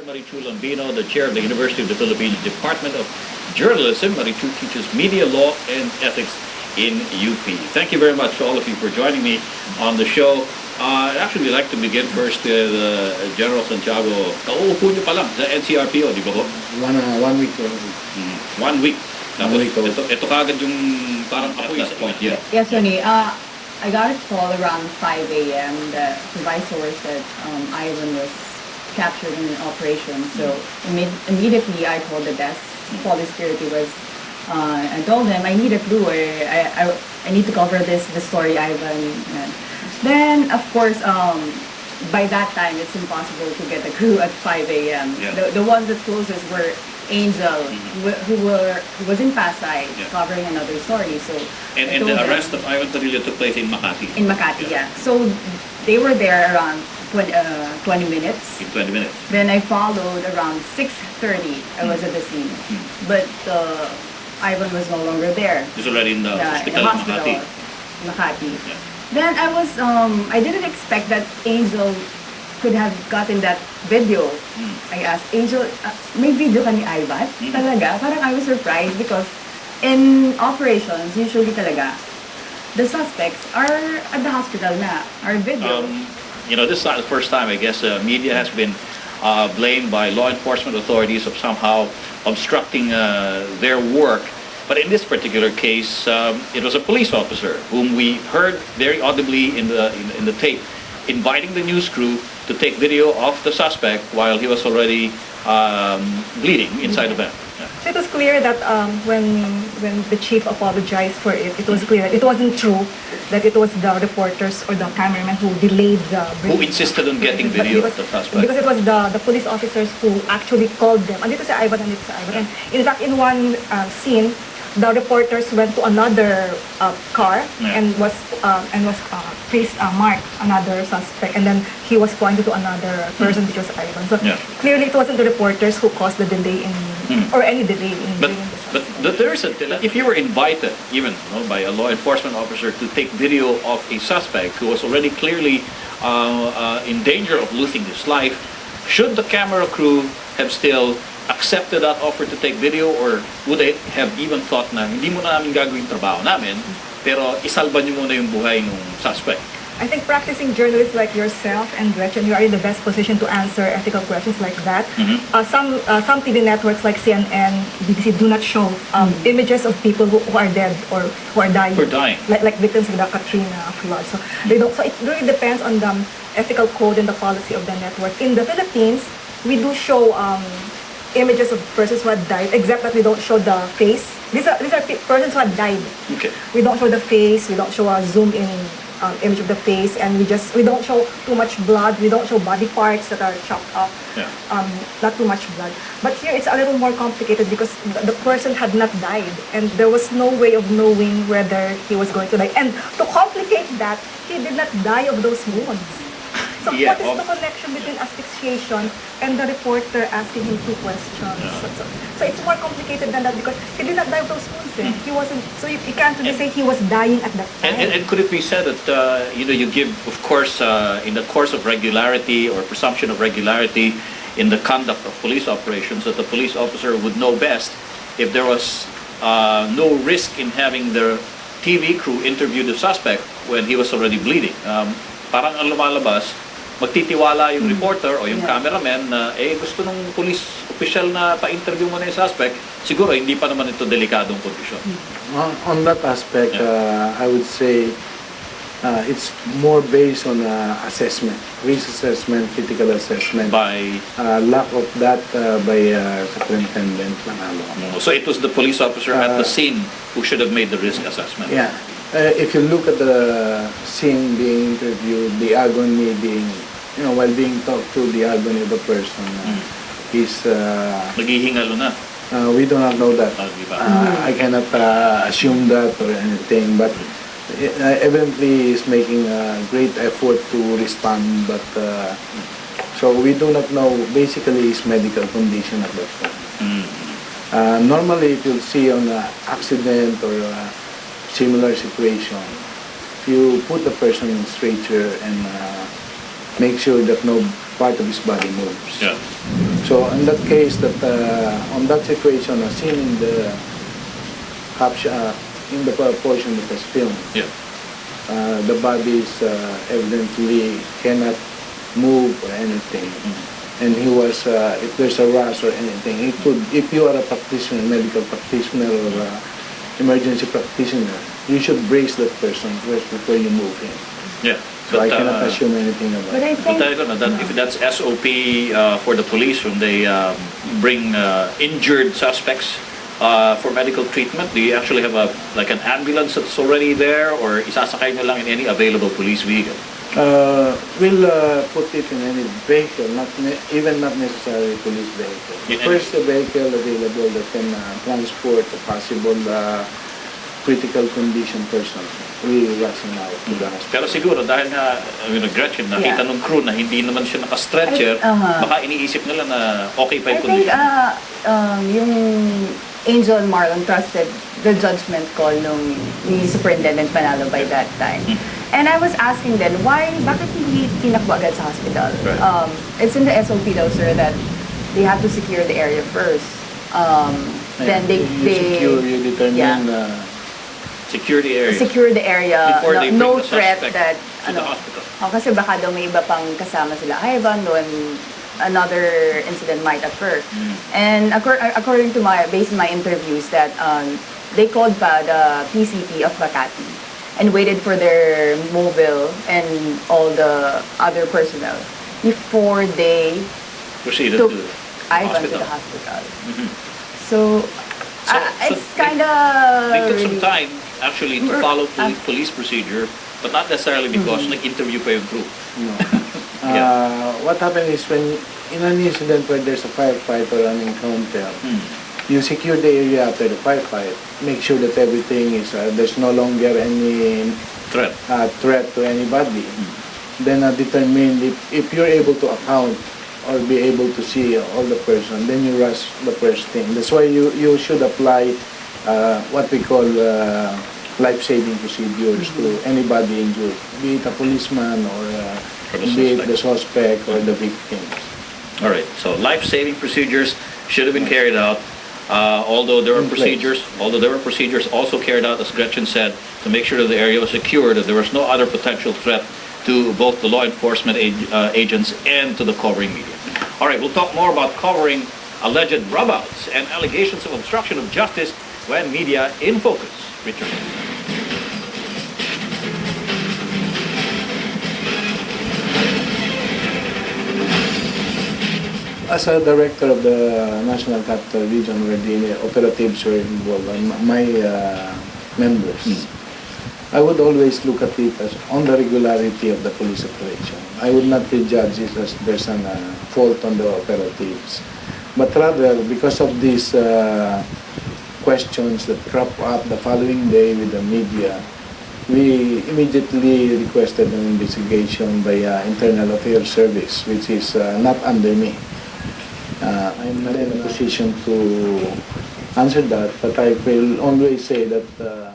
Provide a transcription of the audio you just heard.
Marichu Lambino, the chair of the University of the Philippines Department of Journalism. Marichu teaches media law and ethics in UP. Thank you very much to all of you for joining me on the show. Actually, we'd like to begin first with General Santiago. Kauupo niyo pa lang sa NCRPO, di ba po? 1 week. 1 week. Tapos, 1 week old. ito kagad yung parang apoy sa point. Yeah. Yes, Sonny. I got a call around 5 a.m. The supervisor said Ivan was captured in an operation. So immediately I called the desk. Police security was. I told him I need a crew. I need to cover the story, Ivan. Then of course by that time it's impossible to get a crew at 5 a.m. Yeah. The ones that closest were Angel, who was in Pasay, covering another story. So And the arrest of Ivan Tadilla took place in Makati. in Makati, yeah. So they were there around 20 minutes. In 20 minutes. Then I followed around 6:30. I was at the scene, but Ivan was no longer there. He's already in the In hospital the in hospital, Makati. Makati. Yeah. Then I didn't expect that Angel could have gotten that video. I asked Angel, may video ka ni Ivan? Talaga? Parang I was surprised because in operations, usually talaga, the suspects are at the hospital na, are video. This is not the first time, I guess, media has been blamed by law enforcement authorities of somehow obstructing their work. But in this particular case, it was a police officer whom we heard very audibly in the tape, inviting the news crew to take video of the suspect while he was already bleeding inside the van. So it was clear that when the chief apologized for it, it was clear that it wasn't true, that it was the reporters or the cameraman who delayed the brief. Who insisted on getting video of the suspect. Because it was the police officers who actually called them. Andito si Ivan, andito si Ivan. And in fact, in one scene, the reporters went to another car and was faced Mark, another suspect, and then he was pointed to another person, which was Ivan. So clearly, it wasn't the reporters who caused the delay in or any delay in bringing the suspect. But there is if you were invited, even by a law enforcement officer, to take video of a suspect who was already clearly in danger of losing his life, should the camera crew have still accepted that offer to take video, or would they have even thought na hindi mo na namin gagawin trabaho namin, pero isalba niyo muna yung buhay ng suspect? I think practicing journalists like yourself and Gretchen, you are in the best position to answer ethical questions like that. Some TV networks like CNN, BBC do not show images of people who are dead or who are dying. Like victims of the Katrina flood. So they don't. So it really depends on the ethical code and the policy of the network. In the Philippines, we do show images of persons who had died, except that we don't show the face. These are persons who had died. Okay. We don't show the face. We don't show a zoom in image of the face, and we don't show too much blood. We don't show body parts that are chopped off. Yeah. Not too much blood. But here it's a little more complicated because the person had not died, and there was no way of knowing whether he was going to die. And to complicate that, he did not die of those wounds. So what is the connection between asphyxiation and the reporter asking him two questions? So it's more complicated than that because he did not die of those wounds. He wasn't. So you can't really say he was dying at that time. And could it be said that you give, of course, in the course of regularity or presumption of regularity in the conduct of police operations, that the police officer would know best if there was no risk in having the TV crew interview the suspect when he was already bleeding. Parang ang lumalabas, magtitiwala yung reporter o yung cameraman na gusto ng police official na pa-interview mo na yung suspect, siguro hindi pa naman ito delikadong kondisyon. On that aspect, I would say it's more based on assessment, risk assessment, critical assessment. By lack of that by Superintendent Manalo. So it was the police officer at the scene who should have made the risk assessment. Yeah. If you look at the scene being interviewed, the agony being, while being talked to, the agony of the person is... Naghihingalo na. We do not know that. Diba? I cannot assume that or anything, but evidently is making a great effort to respond, but so we do not know basically his medical condition at that point. Normally, if you see on an accident or similar situation, you put the person in stretcher and make sure that no part of his body moves. Yeah. So in that case, that on that situation, as seen in the caption, in the portion that was filmed, Yeah. the bodies evidently cannot move or anything. And he was, if there's a rash or anything, it could, if you are a practitioner, medical practitioner or emergency practitioner, you should brace that person first before you move him. Yeah. So I cannot assume anything about But I it. think But I don't know that if that's SOP for the police when they bring injured suspects for medical treatment, do you actually have like an ambulance that's already there, or isasakay nyo lang in any available police vehicle? We'll put it in any vehicle, even not necessarily police vehicle. In any- First, the vehicle available that can transport a possible critical condition person. We rush him out to the hospital. Pero siguro dahil nga Gretchen, nakita Yeah. nung crew na hindi naman siya naka-stretcher, baka iniisip nila na okay pa I yung think condition. yung Angel and Marlon trusted the judgment call nung ni Superintendent Manalo by that time. And I was asking then, bakit hindi tinakbo agad sa hospital? Right. It's in the SOP though, sir, that they have to secure the area first. Then You secure, you determine Secure the area. secure the area, Before they bring no the threat suspect that, to the hospital. kasi baka daw may iba pang kasama sila, Ivan, and another incident might occur. And according to based on my interviews, that they called pa the PCP of Makati and waited for their mobile and all the other personnel before they Proceeded took to Ivan hospital. to the hospital. Mhm. So, So it's kind of They took some time actually to follow police procedure, but not necessarily because nag-interview pa yung crew. no. Yeah. What happened is when in an incident where there's a firefight or an encounter, you secure the area after the firefight, make sure that everything is, there's no longer any Threat. threat to anybody. Then determine if you're able to account or be able to see all the person, then you rush the first thing. That's why you should apply what we call life-saving procedures to anybody injured, be it a policeman or Or the be it suspect. the suspect or the victims. All right. So life-saving procedures should have been carried out. Although there were In place. procedures also carried out, as Gretchen said, to make sure that the area was secure, that there was no other potential threat to both the law enforcement agents and to the covering media. All right, we'll talk more about covering alleged rub-outs and allegations of obstruction of justice when media in focus. Return. As a director of the National Capital Region, where the operatives were involved, and my members, I would always look at it as on the regularity of the police operation. I would not prejudge it as there's a fault on the operatives, but rather because of these questions that crop up the following day with the media, we immediately requested an investigation by Internal Affairs Service, which is not under me. I'm not in a position to answer that, but I will always say that